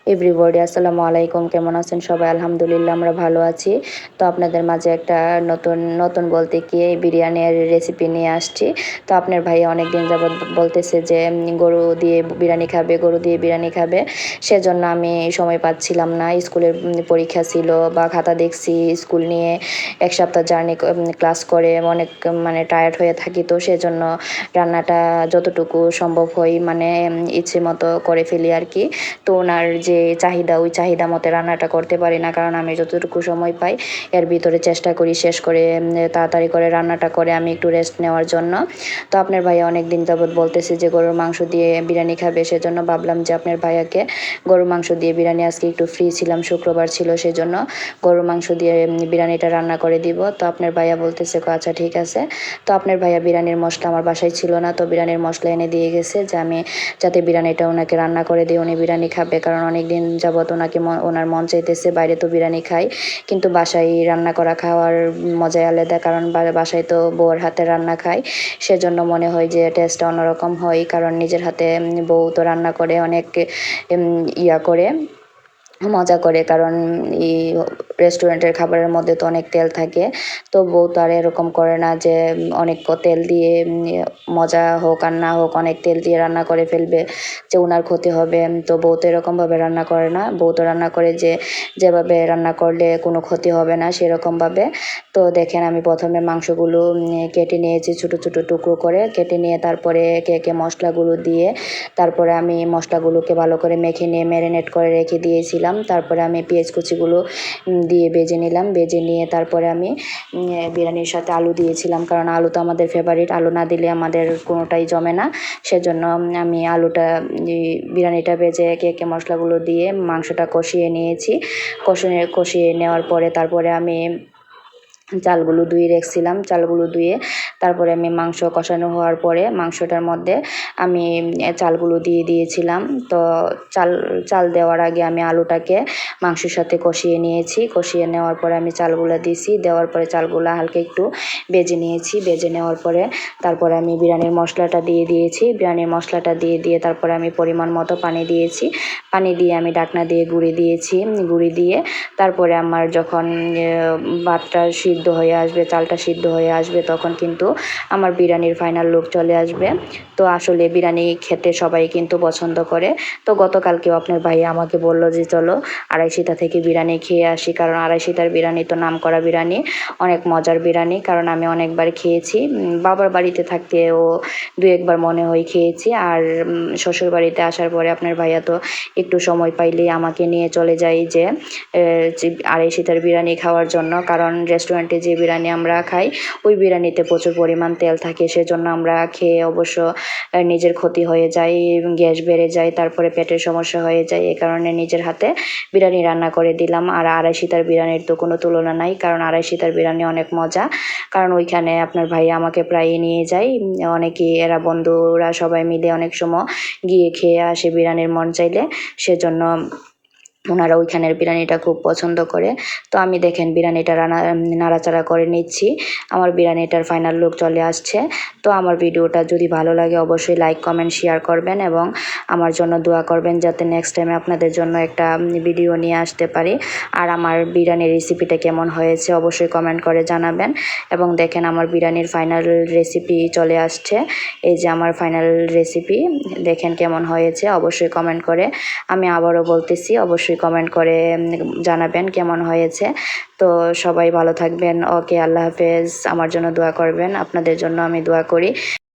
Everybody আসসালামু আলাইকুম, কেমন আছেন সবাই? আলহামদুলিল্লাহ আমরা ভালো আছি। তো আপনাদের মাঝে একটা নতুন নতুন বলতে কি বিরিয়ানির রেসিপি নিয়ে আসছি। তো আপনার ভাই অনেক দিন যাবৎ বলতেছে যে গরু দিয়ে বিরিয়ানি খাবে, গরু দিয়ে বিরিয়ানি খাবে। সেজন্য আমি সময় পাচ্ছিলাম না। স্কুলের পরীক্ষা ছিল বা খাতা দেখছি, স্কুল নিয়ে এক সপ্তাহ জার্নি ক্লাস করে অনেক মানে টায়ার্ড হয়ে থাকি। তো সেজন্য রান্নাটা যতটুকু সম্ভব হয় মানে ইচ্ছে মতো করে ফেলি আর কি। তো ওনার যে চাহিদা, ওই চাহিদা মতো রান্নাটা করতে পারি না, কারণ আমি যতটুকু সময় পাই এর ভিতরে চেষ্টা করি শেষ করে তাড়াতাড়ি করে রান্নাটা করে আমি একটু রেস্ট নেওয়ার জন্য। তো আপনার ভাইয়া অনেক দিন যাবৎ বলতেছে যে গরুর মাংস দিয়ে বিরিয়ানি খাবে, সেজন্য ভাবলাম যে আপনার ভাইয়াকে গরুর মাংস দিয়ে বিরিয়ানি, আজকে একটু ফ্রি ছিলাম, শুক্রবার ছিল, সেজন্য গরুর মাংস দিয়ে বিরিয়ানিটা রান্না করে দিব। তো আপনার ভাইয়া বলতেছে আচ্ছা ঠিক আছে। তো আপনার ভাইয়া বিরিয়ানির মশলা আমার বাসায় ছিল না, তো বিরিয়ানির মশলা এনে দিয়ে গেছে যে আমি যাতে বিরিয়ানিটা ওনাকে রান্না করে দিই, উনি বিরিয়ানি খাবে। কারণ অনেক দিন যাবৎ ওনার মন চাইতেছে বাইরে তো বিরিয়ানি খাই, কিন্তু বাসায় রান্না করা খাওয়ার মজাই আলাদা। কারণ বাসায় তো বউয়ের হাতে রান্না খাই, সেজন্য মনে হয় যে টেস্টটা অন্যরকম হয়। কারণ নিজের হাতে বউ তো রান্না করে অনেক ইয়া করে, মজা করে। কারণ এই রেস্টুরেন্টের খাবারের মধ্যে তো অনেক তেল থাকে, তো বউ তো আর এরকম করে না যে অনেক তেল দিয়ে মজা হোক আর না হোক অনেক তেল দিয়ে রান্না করে ফেলবে যে ওনার ক্ষতি হবে। তো বউ তো এরকমভাবে রান্না করে না, বউ তো রান্না করে যে যেভাবে রান্না করলে কোনো ক্ষতি হবে না সেরকমভাবে। তো দেখেন আমি প্রথমে মাংসগুলো কেটে নিয়েছি, ছোটো ছোটো টুকরো করে কেটে নিয়ে তারপরে একে একে মশলাগুলো দিয়ে তারপরে আমি মশলাগুলোকে ভালো করে মেখে নিয়ে ম্যারিনেট করে রেখে দিয়েছিলাম। তারপরে আমি পেঁয়াজ কুচিগুলো দিয়ে ভেজে নিলাম, ভেজে নিয়ে তারপরে আমি বিরিয়ানির সাথে আলু দিয়েছিলাম, কারণ আলু তো আমাদের ফেভারিট, আলু না দিলে আমাদের কোনোটাই জমে না। সেজন্য আমি আলুটা বিরিয়ানিটা ভেজে একে একে মশলাগুলো দিয়ে মাংসটা কষিয়ে নিয়েছি। কষিয়ে নেওয়ার পরে তারপরে আমি চালগুলো ধুয়ে রেখেছিলাম, চালগুলো ধুয়ে তারপরে আমি মাংস কষানো হওয়ার পরে মাংসটার মধ্যে আমি চালগুলো দিয়ে দিয়েছিলাম। তো চাল দেওয়ার আগে আমি আলুটাকে মাংসের সাথে কষিয়ে নিয়েছি, কষিয়ে নেওয়ার পরে আমি চালগুলো দিয়েছি, দেওয়ার পরে চালগুলো হালকা একটু ভেজে নিয়েছি, ভেজে নেওয়ার পরে তারপরে আমি বিরিয়ানির মশলাটা দিয়ে দিয়েছি, বিরিয়ানির মশলাটা দিয়ে তারপরে আমি পরিমাণ মতো পানি দিয়েছি, পানি দিয়ে আমি ঢাকনা দিয়ে গুঁড়ি দিয়েছি, গুঁড়ি দিয়ে তারপরে আমার যখন ভাতটা সিদ্ধ হয়ে আসবে, চালটা সিদ্ধ হয়ে আসবে, তখন কিন্তু আমার বিরিয়ানির ফাইনাল লুক চলে আসবে। তো আসলে বিরিয়ানি খেতে সবাই কিন্তু পছন্দ করে। তো গতকালকেও আপনার ভাই আমাকে বলল যে চলো আড়াইশিতা থেকে বিরিয়ানি খেয়ে আসি, কারণ আড়াইশিতার বিরিয়ানি তো নামকরা বিরিয়ানি, অনেক মজার বিরিয়ানি। কারণ আমি অনেকবার খেয়েছি, বাবার বাড়িতে থাকতেও দু একবার মনে হয় খেয়েছি, আর শ্বশুর বাড়িতে আসার পরে আপনার ভাইয়া তো একটু সময় পাইলেই আমাকে নিয়ে চলে যায় যে আড়াইশিতার বিরিয়ানি খাওয়ার জন্য। কারণ রেস্টুরেন্টে যে বিরিয়ানি আমরা খাই ওই বিরিয়ানিতে প্রচুর পরিমাণ তেল থাকে, সেজন্য আমরা খেয়ে অবশ্য নিজের ক্ষতি হয়ে যায়, গ্যাস বেড়ে যায়, তারপরে পেটের সমস্যা হয়ে যায়। এই কারণে নিজের হাতে বিরিয়ানি রান্না করে দিলাম। আর আড়াইশিতার বিরিয়ানির তো কোনো তুলনা নাই, কারণ আড়াইশিতার বিরিয়ানি অনেক মজা। কারণ ওইখানে আপনার ভাই আমাকে প্রায়ই নিয়ে যায়, অনেকেই এরা বন্ধুরা সবাই মিলে অনেক সময় গিয়ে খেয়ে আসে বিরিয়ানির মন চাইলে, সেজন্য ওনারা ওইখানের বিরিয়ানিটা খুব পছন্দ করে। তো আমি দেখেন বিরিয়ানিটা নাড়াচাড়া করে নিচ্ছি, আমার বিরিয়ানিটার ফাইনাল লুক চলে আসছে। তো আমার ভিডিওটা যদি ভালো লাগে অবশ্যই লাইক কমেন্ট শেয়ার করবেন এবং আমার জন্য দোয়া করবেন যাতে নেক্সট টাইমে আপনাদের জন্য একটা ভিডিও নিয়ে আসতে পারি। আর আমার বিরিয়ানির রেসিপিটা কেমন হয়েছে অবশ্যই কমেন্ট করে জানাবেন। এবং দেখেন আমার বিরিয়ানির ফাইনাল রেসিপি চলে আসছে, এই যে আমার ফাইনাল রেসিপি, দেখেন কেমন হয়েছে অবশ্যই কমেন্ট করে, আমি আবারও বলতেছি অবশ্যই কমেন্ট করে জানাবেন কেমন হয়েছে। তো সবাই ভালো থাকবেন, ওকে, আল্লাহ হাফেজ। আমার জন্য দোয়া করবেন, আপনাদের জন্য আমি দোয়া করি।